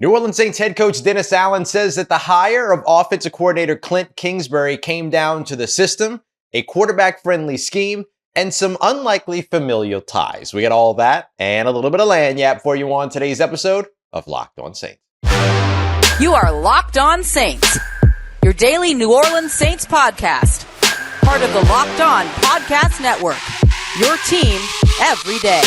New Orleans Saints head coach Dennis Allen says that the hire of offensive coordinator Klint Kingsbury came down to the system, a quarterback-friendly scheme, and some unlikely familial ties. We got all that and a little bit of lagniappe for you on today's episode of Locked On Saints. You are Locked On Saints, your daily New Orleans Saints podcast. Part of the Locked On Podcast Network, your team every day.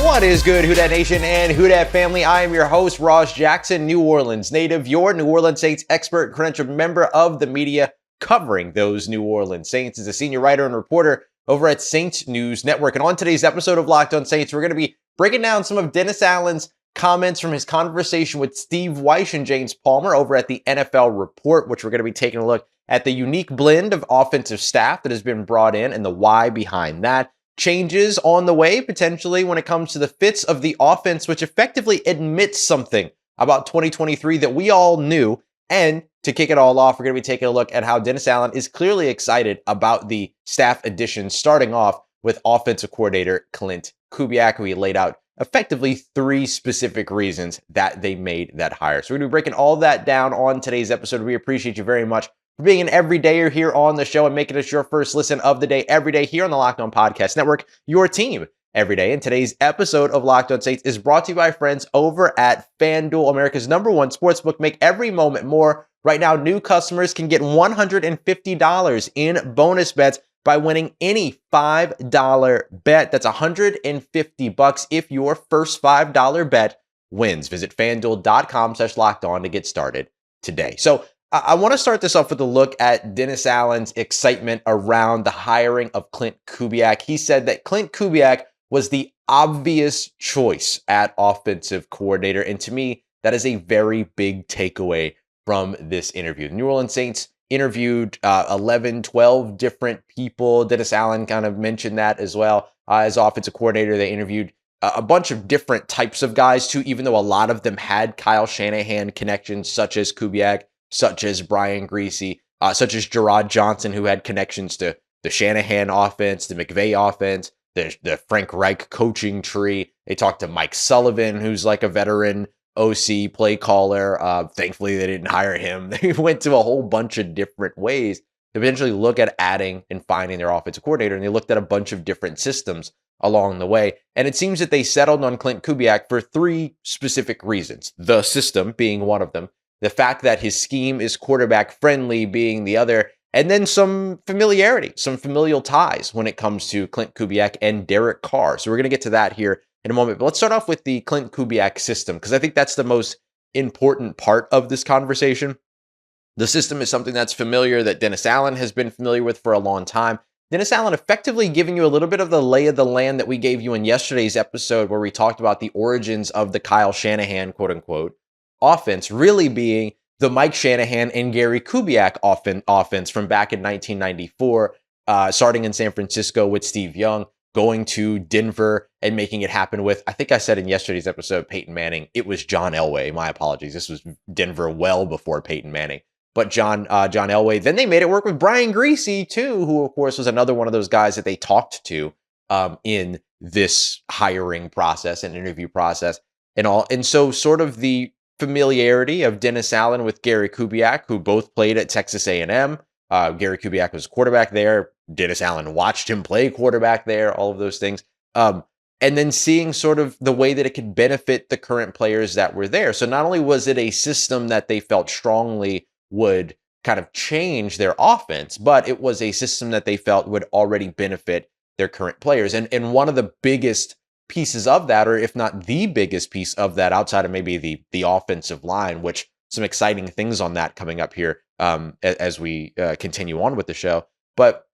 What is good, Who Dat Nation and Who Dat family? I am your host, Ross Jackson, New Orleans native, your New Orleans Saints expert, credentialed member of the media covering those New Orleans Saints. As a senior writer and reporter over at Saints News Network. And on today's episode of Locked On Saints, we're going to be breaking down some of Dennis Allen's comments from his conversation with Steve Wyche and James Palmer over at the NFL Report, which we're going to be taking a look at the unique blend of offensive staff that has been brought in and the why behind that. Changes on the way, potentially, when it comes to the fits of the offense, which effectively admits something about 2023 that we all knew. And to kick it all off, we're going to be taking a look at how Dennis Allen is clearly excited about the staff additions, starting off with offensive coordinator Klint Kubiak, who he laid out effectively 3 specific reasons that they made that hire. So we're going to be breaking all that down on today's episode. We appreciate you very much for being an everydayer here on the show and making us your first listen of the day every day here on the Locked On Podcast Network, your team every day. And today's episode of Locked On Saints is brought to you by friends over at FanDuel, America's #1 sportsbook. Make every moment more. Right now, new customers can get $150 in bonus bets by winning any $5 bet. That's $150 if your first $5 bet wins. Visit FanDuel.com/lockedon to get started today. So I want to start this off with a look at Dennis Allen's excitement around the hiring of Klint Kubiak. He said that Klint Kubiak was the obvious choice at offensive coordinator. And to me, that is a very big takeaway from this interview. The New Orleans Saints interviewed 11, 12 different people. Dennis Allen kind of mentioned that as well. As offensive coordinator, they interviewed a bunch of different types of guys too, even though a lot of them had Kyle Shanahan connections, such as Kubiak, such as Brian Griese, such as Gerard Johnson, who had connections to the Shanahan offense, the McVay offense, the Frank Reich coaching tree. They talked to Mike Sullivan, who's like a veteran OC play caller. Thankfully, they didn't hire him. They went to a whole bunch of different ways to eventually look at adding and finding their offensive coordinator, and they looked at a bunch of different systems along the way. And it seems that they settled on Klint Kubiak for 3 specific reasons, the system being one of them, the fact that his scheme is quarterback friendly being the other, and then some familiarity, some familial ties when it comes to Klint Kubiak and Derek Carr. So we're going to get to that here in a moment. But let's start off with the Klint Kubiak system, because I think that's the most important part of this conversation. The system is something that's familiar, that Dennis Allen has been familiar with for a long time. Dennis Allen effectively giving you a little bit of the lay of the land that we gave you in yesterday's episode, where we talked about the origins of the Kyle Shanahan, quote unquote, offense, really being the Mike Shanahan and Gary Kubiak offense from back in 1994, starting in San Francisco with Steve Young, going to Denver and making it happen with, I think I said in yesterday's episode, Peyton Manning. It was John Elway. My apologies. This was Denver well before Peyton Manning. But John Elway. Then they made it work with Brian Griese too, who of course was another one of those guys that they talked to in this hiring process and interview process and all. And so sort of the familiarity of Dennis Allen with Gary Kubiak, who both played at Texas A&M. Gary Kubiak was quarterback there. Dennis Allen watched him play quarterback there, all of those things. And then seeing sort of the way that it could benefit the current players that were there. So not only was it a system that they felt strongly would kind of change their offense, but it was a system that they felt would already benefit their current players. And one of the biggest pieces of that, or if not the biggest piece of that, outside of maybe the offensive line, which some exciting things on that coming up here as we continue on with the show. But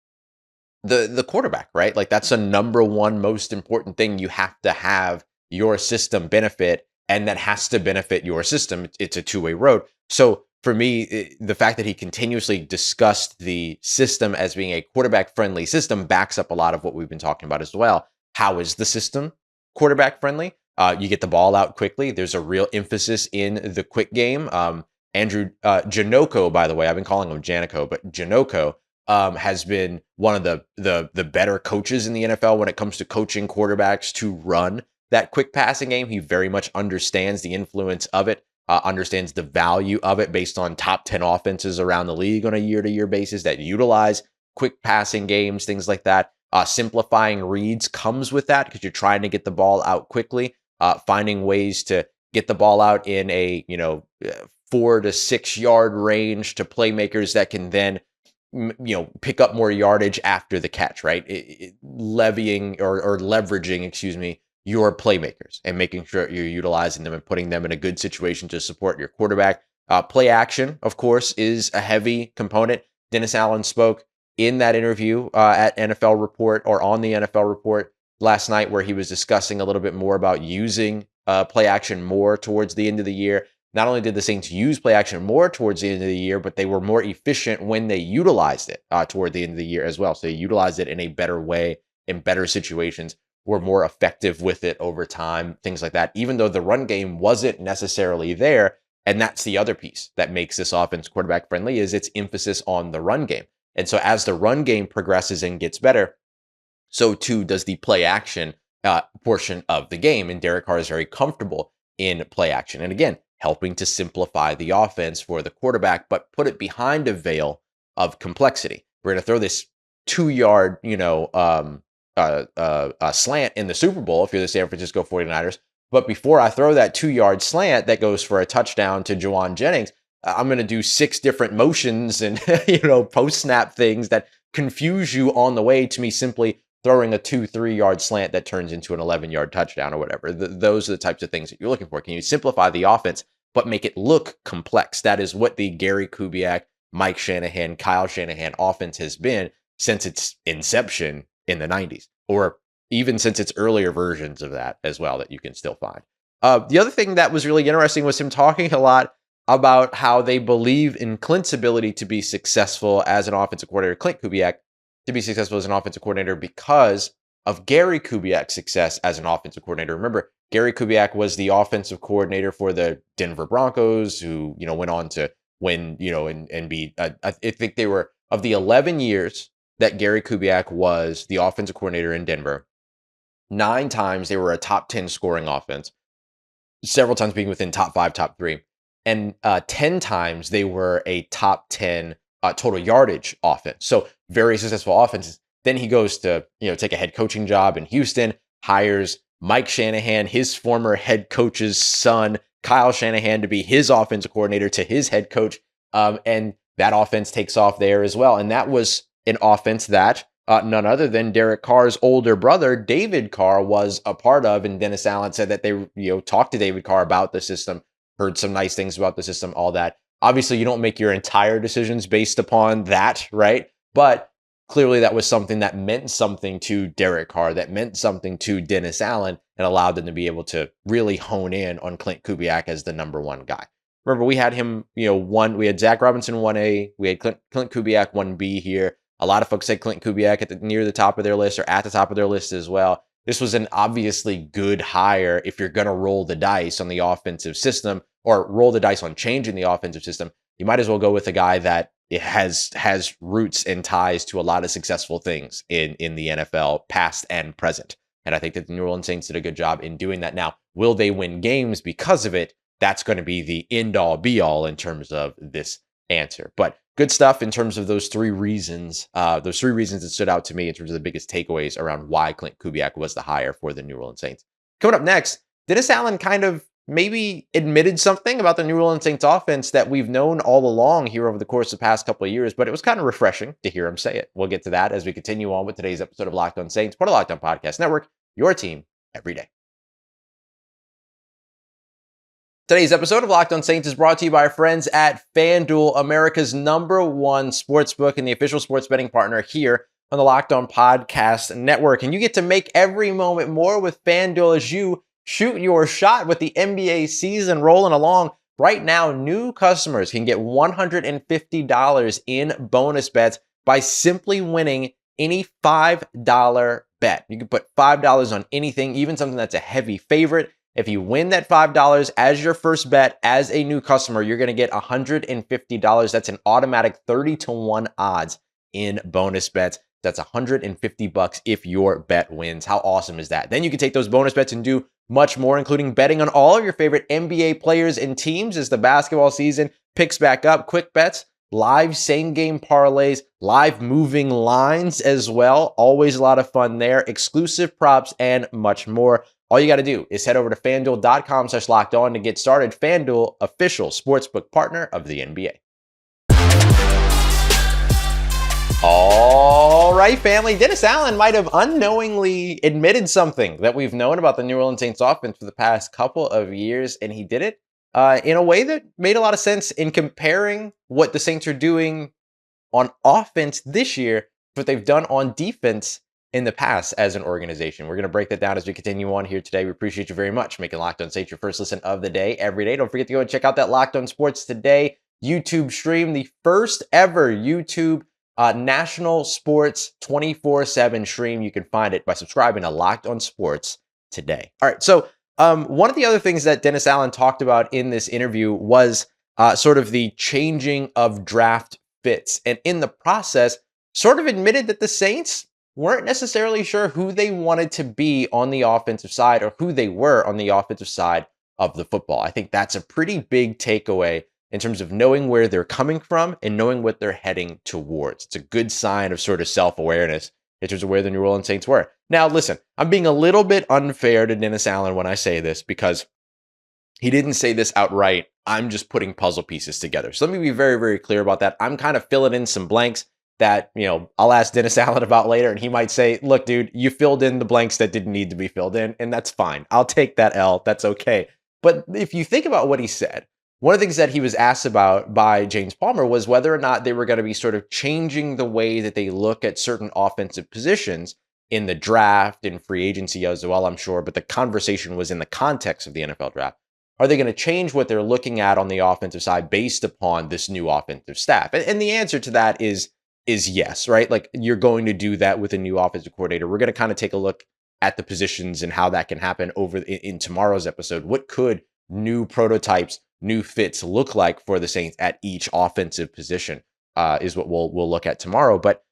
the quarterback, right? Like that's the number one most important thing. You have to have your system benefit, and that has to benefit your system. It's a two-way road. So for me, the fact that he continuously discussed the system as being a quarterback-friendly system backs up a lot of what we've been talking about as well. How is the system quarterback friendly? You get the ball out quickly. There's a real emphasis in the quick game. Andrew Janocko, by the way, I've been calling him Janico, but Janocko has been one of the better coaches in the NFL when it comes to coaching quarterbacks to run that quick passing game. He very much understands the influence of it, understands the value of it based on top 10 offenses around the league on a year-to-year basis that utilize quick passing games, things like that. Simplifying reads comes with that because you're trying to get the ball out quickly, finding ways to get the ball out in a 4 to 6 yard range to playmakers that can then pick up more yardage after the catch, right? Levying or leveraging, your playmakers and making sure you're utilizing them and putting them in a good situation to support your quarterback. Play action, of course, is a heavy component. Dennis Allen spoke in that interview at NFL Report or on the NFL Report last night where he was discussing a little bit more about using play action more towards the end of the year. Not only did the Saints use play action more towards the end of the year, but they were more efficient when they utilized it toward the end of the year as well. So they utilized it in a better way, in better situations, were more effective with it over time, things like that, even though the run game wasn't necessarily there. And that's the other piece that makes this offense quarterback friendly is its emphasis on the run game. And so as the run game progresses and gets better, so too does the play action portion of the game. And Derek Carr is very comfortable in play action. And again, helping to simplify the offense for the quarterback, but put it behind a veil of complexity. We're going to throw this 2-yard, slant in the Super Bowl if you're the San Francisco 49ers. But before I throw that 2-yard slant that goes for a touchdown to Juwan Jennings, I'm going to do 6 different motions and, post-snap things that confuse you on the way to me simply throwing a 2-3 yard slant that turns into an 11-yard touchdown or whatever. Those are the types of things that you're looking for. Can you simplify the offense, but make it look complex? That is what the Gary Kubiak, Mike Shanahan, Kyle Shanahan offense has been since its inception in the 90s, or even since its earlier versions of that as well that you can still find. The other thing that was really interesting was him talking a lot about how they believe in Klint's ability to be successful as an offensive coordinator, Klint Kubiak, to be successful as an offensive coordinator because of Gary Kubiak's success as an offensive coordinator. Remember, Gary Kubiak was the offensive coordinator for the Denver Broncos, who, went on to win, and be, I think they were, of the 11 years that Gary Kubiak was the offensive coordinator in Denver, 9 times they were a top 10 scoring offense, several times being within top 5, top 3, and 10 times they were a top 10 total yardage offense. So very successful offenses. Then he goes to, take a head coaching job in Houston, hires Mike Shanahan, his former head coach's son, Kyle Shanahan, to be his offensive coordinator to his head coach. And that offense takes off there as well. And that was an offense that none other than Derek Carr's older brother, David Carr, was a part of. And Dennis Allen said that they, talked to David Carr about the system, heard some nice things about the system, all that. Obviously, you don't make your entire decisions based upon that, right? But clearly that was something that meant something to Derek Carr, that meant something to Dennis Allen, and allowed them to be able to really hone in on Klint Kubiak as the number one guy. Remember, we had him, we had Zach Robinson 1A, we had Klint Kubiak 1B here. A lot of folks said Klint Kubiak near the top of their list or at the top of their list as well. This was an obviously good hire if you're going to roll the dice on the offensive system or roll the dice on changing the offensive system. You might as well go with a guy that has roots and ties to a lot of successful things in the NFL, past and present. And I think that the New Orleans Saints did a good job in doing that. Now, will they win games because of it? That's going to be the end-all, be-all in terms of this answer. But good stuff in terms of those 3 reasons. Those 3 reasons that stood out to me in terms of the biggest takeaways around why Klint Kubiak was the hire for the New Orleans Saints. Coming up next, Dennis Allen kind of maybe admitted something about the New Orleans Saints offense that we've known all along here over the course of the past couple of years, but it was kind of refreshing to hear him say it. We'll get to that as we continue on with today's episode of Locked On Saints, part of Locked On Podcast Network, your team every day. Today's episode of Locked On Saints is brought to you by our friends at FanDuel, America's #1 sportsbook and the official sports betting partner here on the Locked On Podcast Network. And you get to make every moment more with FanDuel as you shoot your shot with the NBA season rolling along. Right now, new customers can get $150 in bonus bets by simply winning any $5 bet. You can put $5 on anything, even something that's a heavy favorite. If you win that $5 as your first bet as a new customer, you're going to get $150. That's an automatic 30-1 odds in bonus bets. That's $150 if your bet wins. How awesome is that? Then you can take those bonus bets and do much more, including betting on all of your favorite NBA players and teams as the basketball season picks back up. Quick bets, live same-game parlays, live moving lines as well. Always a lot of fun there. Exclusive props and much more. All you got to do is head over to FanDuel.com/lockedon to get started. FanDuel, official sportsbook partner of the NBA. All right, family. Dennis Allen might have unknowingly admitted something that we've known about the New Orleans Saints offense for the past couple of years, and he did it in a way that made a lot of sense in comparing what the Saints are doing on offense this year to what they've done on defense in the past as an organization. We're going to break that down as we continue on here today. We appreciate you very much making Locked On Saints your first listen of the day every day. Don't forget to go and check out that Locked On Sports Today YouTube stream, the first ever YouTube national sports 24/7 stream. You can find it by subscribing to Locked On Sports Today. All right, so one of the other things that Dennis Allen talked about in this interview was sort of the changing of draft fits, and in the process, sort of admitted that the Saints weren't necessarily sure who they wanted to be on the offensive side or who they were on the offensive side of the football. I think that's a pretty big takeaway in terms of knowing where they're coming from and knowing what they're heading towards. It's a good sign of sort of self-awareness in terms of where the New Orleans Saints were. Now, listen, I'm being a little bit unfair to Dennis Allen when I say this because he didn't say this outright. I'm just putting puzzle pieces together. So let me be very, very clear about that. I'm kind of filling in some blanks that, I'll ask Dennis Allen about later, and he might say, look, dude, you filled in the blanks that didn't need to be filled in, and that's fine. I'll take that L. That's okay. But if you think about what he said, one of the things that he was asked about by James Palmer was whether or not they were going to be sort of changing the way that they look at certain offensive positions in the draft and free agency as well, I'm sure. But the conversation was in the context of the NFL draft. Are they going to change what they're looking at on the offensive side based upon this new offensive staff? And the answer to that is yes, right? Like, you're going to do that with a new offensive coordinator. We're going to kind of take a look at the positions and how that can happen over in tomorrow's episode. What could new prototypes, new fits look like for the Saints at each offensive position is what we'll look at tomorrow. But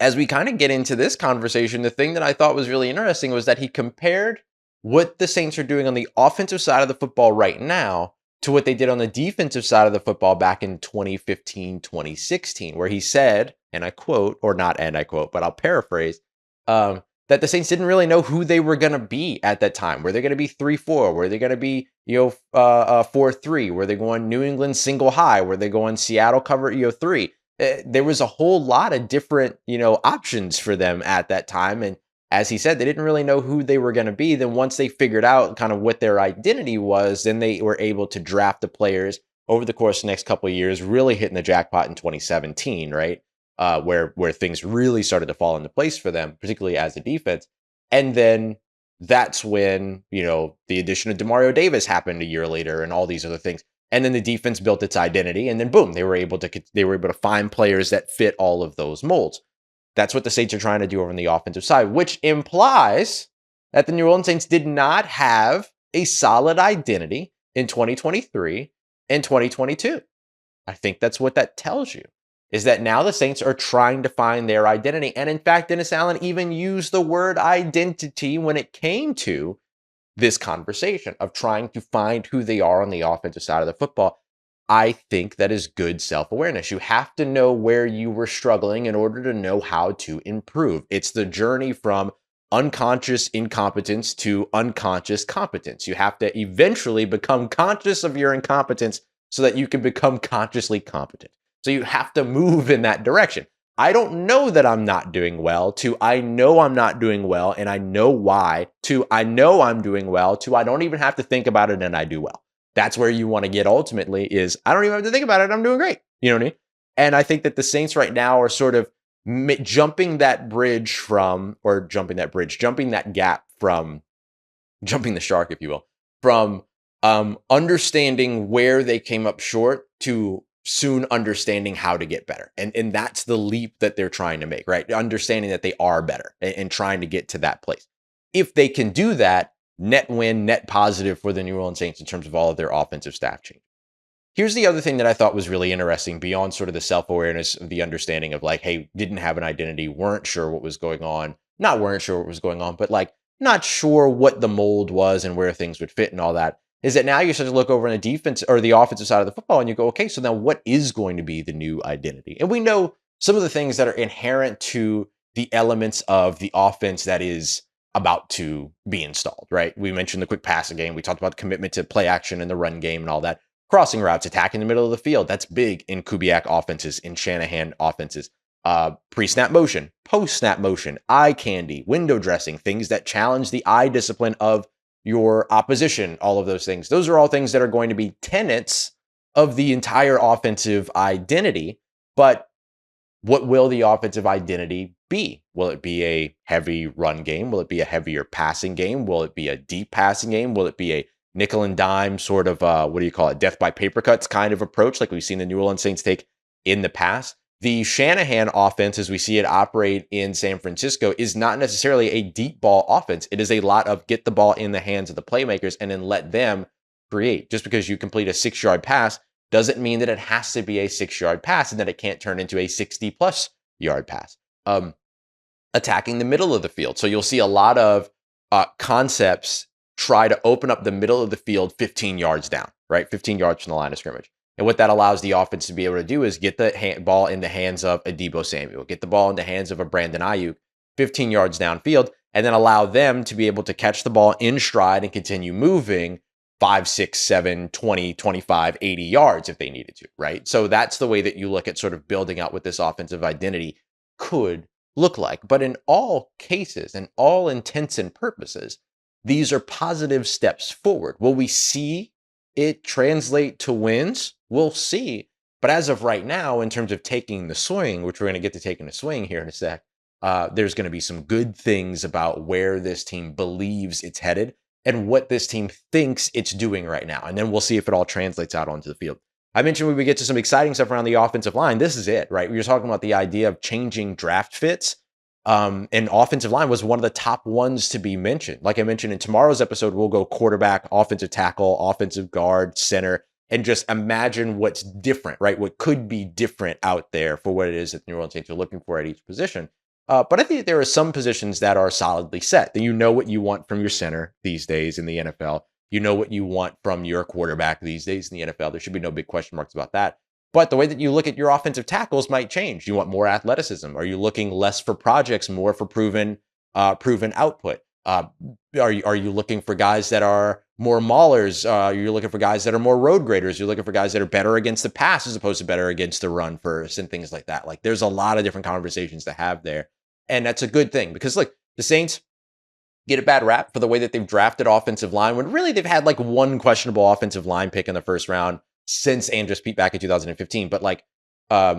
as we kind of get into this conversation, the thing that I thought was really interesting was that he compared what the Saints are doing on the offensive side of the football right now to what they did on the defensive side of the football back in 2015, 2016, where he said, and I quote, or not and I quote, but I'll paraphrase, that the Saints didn't really know who they were going to be at that time. Were they going to be 3-4? Were they going to be 4-3? Were they going New England single high? Were they going Seattle cover 3? There was a whole lot of different options for them at that time, and as he said, they didn't really know who they were going to be. Then once they figured out kind of what their identity was, then they were able to draft the players over the course of the next couple of years, really hitting the jackpot in 2017, right? Where things really started to fall into place for them, particularly as a defense. And then that's when, the addition of Demario Davis happened a year later and all these other things. And then the defense built its identity, and then boom, they were able to find players that fit all of those molds. That's what the Saints are trying to do over on the offensive side, which implies that the New Orleans Saints did not have a solid identity in 2023 and 2022. I think that's what that tells you, is that now the Saints are trying to find their identity. And in fact, Dennis Allen even used the word identity when it came to this conversation of trying to find who they are on the offensive side of the football. I think that is good self-awareness. You have to know where you were struggling in order to know how to improve. It's the journey from unconscious incompetence to unconscious competence. You have to eventually become conscious of your incompetence so that you can become consciously competent. So you have to move in that direction. I don't know that I'm not doing well, to I know I'm not doing well and I know why, to I know I'm doing well, to I don't even have to think about it and I do well. That's where you want to get ultimately is I don't even have to think about it. I'm doing great. You know what I mean? And I think that the Saints right now are sort of jumping that gap from jumping the shark, if you will, from understanding where they came up short to soon understanding how to get better. And that's the leap that they're trying to make, right? Understanding that they are better and trying to get to that place. If they can do that, net win, net positive for the New Orleans Saints in terms of all of their offensive staff change. Here's the other thing that I thought was really interesting beyond sort of the self-awareness of the understanding of like, hey, didn't have an identity, weren't sure what was going on, not weren't sure what was going on, but like not sure what the mold was and where things would fit and all that, is that now you start to look over on the defense or the offensive side of the football and you go, okay, so now what is going to be the new identity? And we know some of the things that are inherent to the elements of the offense that is about to be installed, right? We mentioned the quick passing game. We talked about the commitment to play action in the run game and all that. Crossing routes, attacking the middle of the field. That's big in Kubiak offenses, in Shanahan offenses. Pre-snap motion, post-snap motion, eye candy, window dressing, things that challenge the eye discipline of your opposition, all of those things. Those are all things that are going to be tenets of the entire offensive identity. But what will the offensive identity be? Will it be a heavy run game? Will it be a heavier passing game? Will it be a deep passing game? Will it be a nickel and dime sort of, death by paper cuts kind of approach like we've seen the New Orleans Saints take in the past? The Shanahan offense, as we see it operate in San Francisco, is not necessarily a deep ball offense. It is a lot of get the ball in the hands of the playmakers and then let them create. Just because you complete a 6-yard pass doesn't mean that it has to be a 6-yard pass and that it can't turn into a 60-plus yard pass. Attacking the middle of the field. So you'll see a lot of concepts try to open up the middle of the field 15 yards down, right? 15 yards from the line of scrimmage. And what that allows the offense to be able to do is get the ball in the hands of a Deebo Samuel, get the ball in the hands of a Brandon Ayuk 15 yards downfield, and then allow them to be able to catch the ball in stride and continue moving 5, 6, 7, 20, 25, 80 yards if they needed to, right? So that's the way that you look at sort of building out what this offensive identity could look like. But in all cases and all intents and purposes, these are positive steps forward. Will we see it translate to wins? We'll see. But as of right now, in terms of taking the swing, which we're going to get to taking the swing here in a sec, there's going to be some good things about where this team believes it's headed and what this team thinks it's doing right now. And then we'll see if it all translates out onto the field. I mentioned when we get to some exciting stuff around the offensive line, this is it, right? We were talking about the idea of changing draft fits. And offensive line was one of the top ones to be mentioned. Like I mentioned in tomorrow's episode, we'll go quarterback, offensive tackle, offensive guard, center, and just imagine what's different, right? What could be different out there for what it is that the New Orleans Saints are looking for at each position. But I think there are some positions that are solidly set. That you know what you want from your center these days in the NFL. You know what you want from your quarterback these days in the NFL. There should be no big question marks about that. But the way that you look at your offensive tackles might change. You want more athleticism? Are you looking less for projects, more for proven output? Are you looking for guys that are more maulers? You're looking for guys that are more road graders. You're looking for guys that are better against the pass as opposed to better against the run first and things like that. Like there's a lot of different conversations to have there. And that's a good thing because look, the Saints get a bad rap for the way that they've drafted offensive line when really they've had like one questionable offensive line pick in the first round since Andrus Peat back in 2015. But like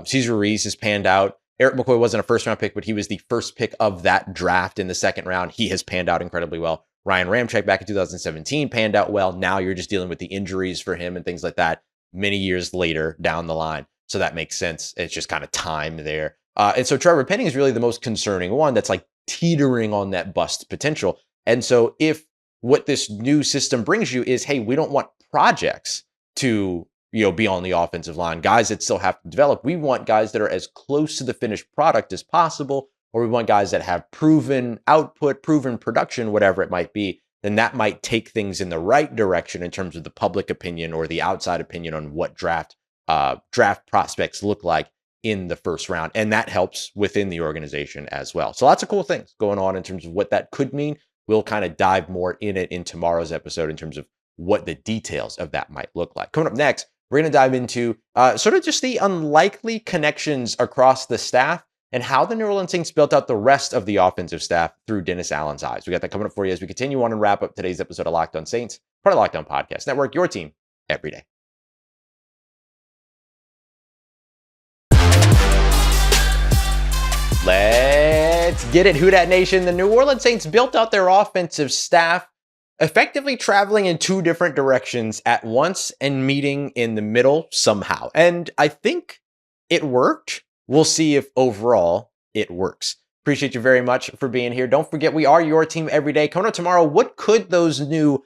Cesar Ruiz has panned out. Eric McCoy wasn't a first round pick, but he was the first pick of that draft in the second round. He has panned out incredibly well. Ryan Ramczyk back in 2017 panned out well. Now you're just dealing with the injuries for him and things like that many years later down the line. So that makes sense. It's just kind of time there. And so Trevor Penning is really the most concerning one that's like teetering on that bust potential. And so if what this new system brings you is, hey, we don't want projects to be on the offensive line, guys that still have to develop. We want guys that are as close to the finished product as possible, or we want guys that have proven output, proven production, whatever it might be. Then that might take things in the right direction in terms of the public opinion or the outside opinion on what draft prospects look like in the first round. And that helps within the organization as well. So lots of cool things going on in terms of what that could mean. We'll kind of dive more in it in tomorrow's episode in terms of what the details of that might look like. Coming up next, we're going to dive into sort of just the unlikely connections across the staff and how the New Orleans Saints built out the rest of the offensive staff through Dennis Allen's eyes. We got that coming up for you as we continue on and wrap up today's episode of Locked On Saints, part of Locked On Podcast Network, your team every day. Let's get it, Who Dat Nation. The New Orleans Saints built out their offensive staff, effectively traveling in two different directions at once and meeting in the middle somehow. And I think it worked. We'll see if overall it works. Appreciate you very much for being here. Don't forget, we are your team every day. Coming up tomorrow, what could those new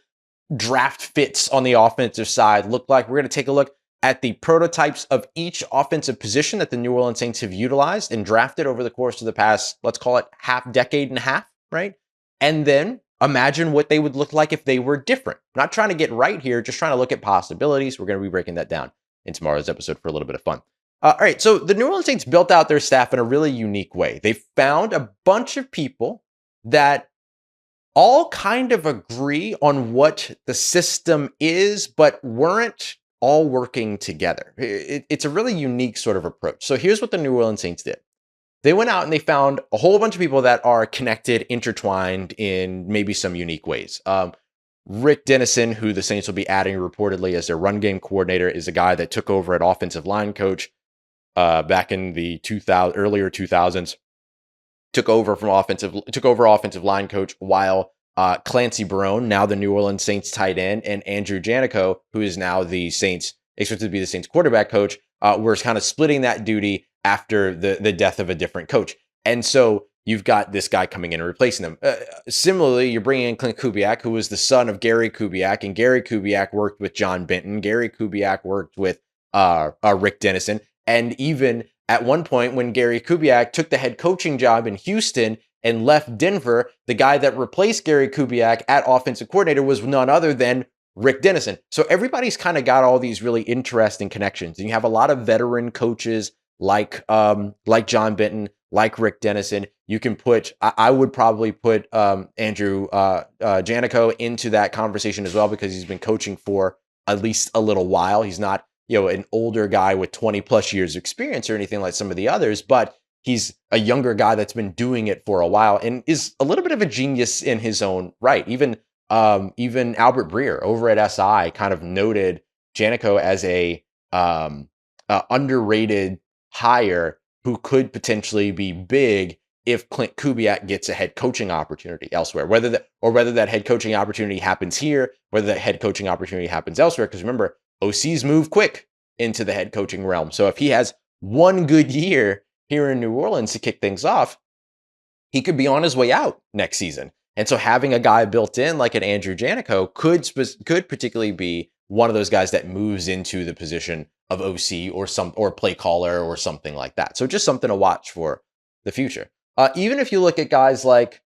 draft fits on the offensive side look like? We're going to take a look at the prototypes of each offensive position that the New Orleans Saints have utilized and drafted over the course of the past, let's call it decade and a half, right? And then imagine what they would look like if they were different. I'm not trying to get right here, just trying to look at possibilities. We're going to be breaking that down in tomorrow's episode for a little bit of fun. All right, so the New Orleans Saints built out their staff in a really unique way. They found a bunch of people that all kind of agree on what the system is, but weren't all working together. It's a really unique sort of approach. So here's what the New Orleans Saints did. They went out and they found a whole bunch of people that are connected, intertwined in maybe some unique ways. Rick Dennison, who the Saints will be adding reportedly as their run game coordinator, is a guy that took over at offensive line coach back in the earlier 2000s. Took over offensive line coach while Clancy Barone, now the New Orleans Saints tight end, and Andrew Janico, who is now the Saints, expected to be the Saints quarterback coach, were kind of splitting that duty after the death of a different coach. And so you've got this guy coming in and replacing them. Similarly, you're bringing in Klint Kubiak, who was the son of Gary Kubiak, and Gary Kubiak worked with John Benton. Gary Kubiak worked with Rick Dennison. And even at one point when Gary Kubiak took the head coaching job in Houston and left Denver, the guy that replaced Gary Kubiak at offensive coordinator was none other than Rick Dennison. So everybody's kind of got all these really interesting connections. And you have a lot of veteran coaches like John Benton, like Rick Dennison. You can I would probably put Andrew Janico into that conversation as well, because he's been coaching for at least a little while. He's not, an older guy with 20 plus years of experience or anything like some of the others, but he's a younger guy that's been doing it for a while and is a little bit of a genius in his own right. Even Albert Breer over at SI kind of noted Janico as a underrated hire who could potentially be big if Klint Kubiak gets a head coaching opportunity elsewhere, whether that head coaching opportunity happens here, whether that head coaching opportunity happens elsewhere. Because remember, OCs move quick into the head coaching realm. So if he has one good year here in New Orleans to kick things off, he could be on his way out next season. And so having a guy built in like an Andrew Janico could particularly be one of those guys that moves into the position of OC or play caller or something like that. So just something to watch for the future. Even if you look at guys like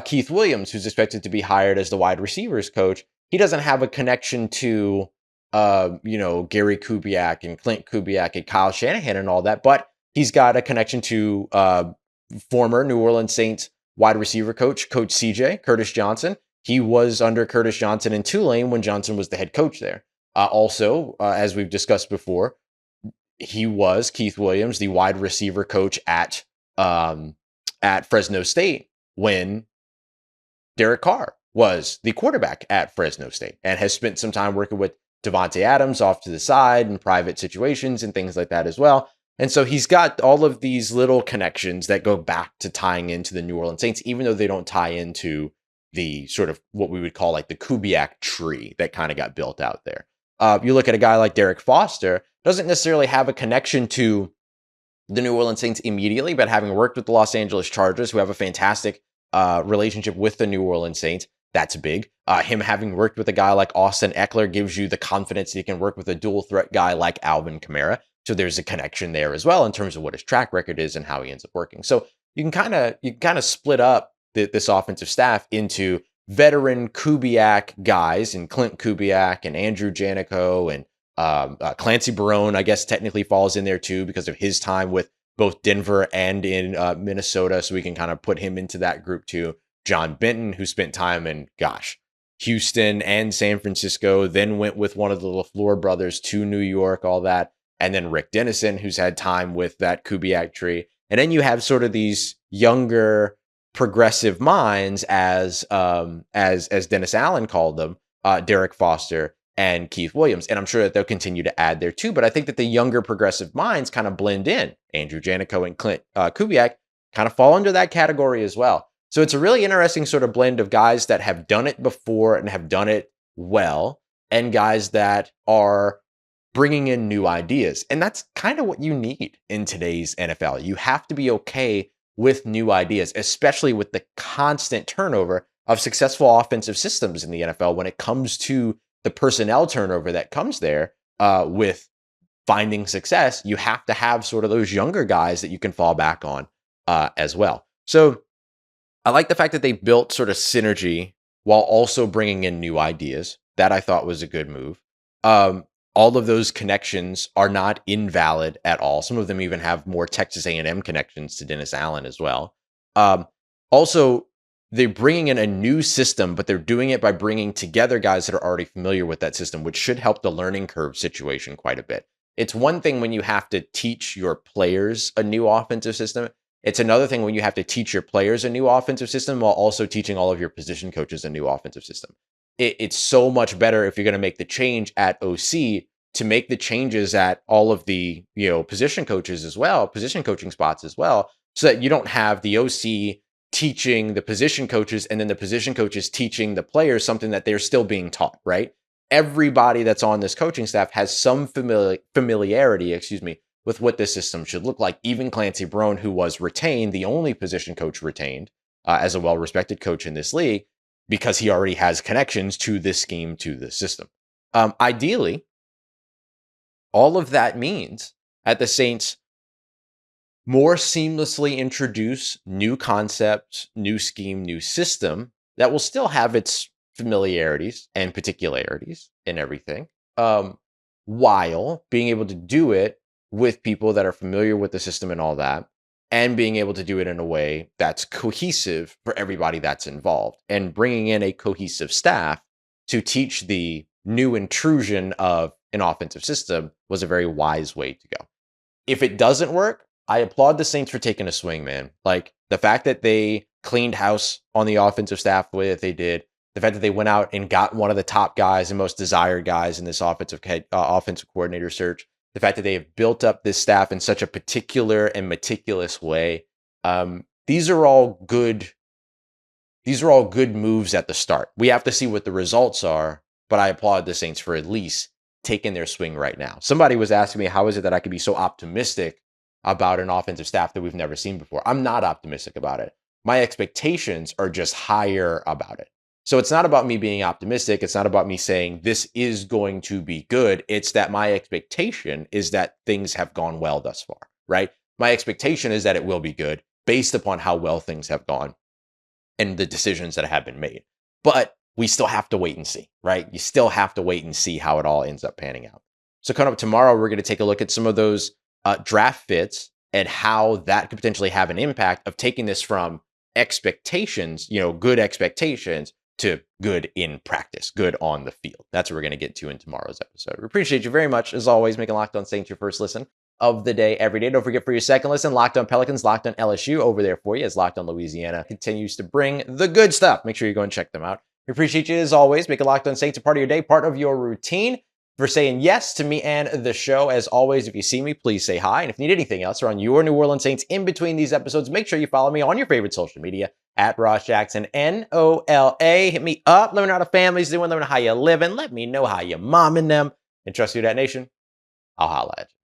Keith Williams, who's expected to be hired as the wide receivers coach, he doesn't have a connection to Gary Kubiak and Klint Kubiak and Kyle Shanahan and all that, but he's got a connection to former New Orleans Saints wide receiver coach CJ, Curtis Johnson. He was under Curtis Johnson in Tulane when Johnson was the head coach there. Also, as we've discussed before, Keith Williams, the wide receiver coach at Fresno State when Derek Carr was the quarterback at Fresno State, and has spent some time working with Devontae Adams off to the side in private situations and things like that as well. And so he's got all of these little connections that go back to tying into the New Orleans Saints, even though they don't tie into the sort of what we would call like the Kubiak tree that kind of got built out there. You look at a guy like Derek Foster, doesn't necessarily have a connection to the New Orleans Saints immediately, but having worked with the Los Angeles Chargers, who have a fantastic relationship with the New Orleans Saints, that's big. Him having worked with a guy like Austin Eckler gives you the confidence that he can work with a dual threat guy like Alvin Kamara. So there's a connection there as well in terms of what his track record is and how he ends up working. So you can kind of split up this offensive staff into veteran Kubiak guys and Klint Kubiak and Andrew Janico and Clancy Barone, I guess technically falls in there too because of his time with both Denver and in Minnesota. So we can kind of put him into that group too. John Benton, who spent time in, Houston and San Francisco, then went with one of the LaFleur brothers to New York, all that. And then Rick Dennison, who's had time with that Kubiak tree. And then you have sort of these younger progressive minds as Dennis Allen called them, Derek Foster and Keith Williams. And I'm sure that they'll continue to add there too. But I think that the younger progressive minds kind of blend in. Andrew Janico and Klint Kubiak kind of fall into that category as well. So it's a really interesting sort of blend of guys that have done it before and have done it well, and guys that are bringing in new ideas. And that's kind of what you need in today's NFL. You have to be okay with new ideas, especially with the constant turnover of successful offensive systems in the NFL when it comes to the personnel turnover that comes there with finding success, you have to have sort of those younger guys that you can fall back on as well. So I like the fact that they built sort of synergy while also bringing in new ideas. That I thought was a good move. All of those connections are not invalid at all. Some of them even have more Texas A&M connections to Dennis Allen as well. Also, they're bringing in a new system, but they're doing it by bringing together guys that are already familiar with that system, which should help the learning curve situation quite a bit. It's one thing when you have to teach your players a new offensive system. It's another thing when you have to teach your players a new offensive system while also teaching all of your position coaches a new offensive system. It's so much better if you're going to make the change at OC to make the changes at all of the position coaches as well, position coaching spots as well, so that you don't have the OC teaching the position coaches and then the position coaches teaching the players something that they're still being taught, right? Everybody that's on this coaching staff has some familiarity, with what this system should look like. Even Clancy Brown, who was retained, the only position coach retained as a well-respected coach in this league, because he already has connections to this scheme, to this system. Ideally, all of that means that the Saints more seamlessly introduce new concepts, new scheme, new system that will still have its familiarities and particularities and everything, while being able to do it with people that are familiar with the system and all that, and being able to do it in a way that's cohesive for everybody that's involved, and bringing in a cohesive staff to teach the new intrusion of an offensive system was a very wise way to go. If it doesn't work, I applaud the Saints for taking a swing, man. Like the fact that they cleaned house on the offensive staff the way that they did, the fact that they went out and got one of the top guys and most desired guys in this offensive coordinator search, the fact that they have built up this staff in such a particular and meticulous way. These are all good moves at the start. We have to see what the results are, but I applaud the Saints for at least taking their swing right now. Somebody was asking me, how is it that I could be so optimistic about an offensive staff that we've never seen before? I'm not optimistic about it. My expectations are just higher about it. So it's not about me being optimistic. It's not about me saying this is going to be good. It's that my expectation is that things have gone well thus far, right? My expectation is that it will be good based upon how well things have gone and the decisions that have been made. But we still have to wait and see, right? You still have to wait and see how it all ends up panning out. So coming up tomorrow, we're going to take a look at some of those draft fits and how that could potentially have an impact of taking this from expectations, good expectations, to good in practice, good on the field. That's what we're going to get to in tomorrow's episode. We appreciate you very much, as always, making Locked On Saints your first listen of the day every day. Don't forget, for your second listen, Locked On Pelicans, Locked On LSU over there for you, as Locked On Louisiana continues to bring the good stuff. Make sure you go and check them out. We appreciate you, as always, making Locked On Saints a part of your day, part of your routine, for saying yes to me and the show. As always, if you see me, please say hi. And if you need anything else around your New Orleans Saints in between these episodes, make sure you follow me on your favorite social media at Ross Jackson, NOLA. Hit me up. Let me know how the family's doing. Let me know how you're living. Let me know how you're momming them. And trust you, that nation. I'll holla at you.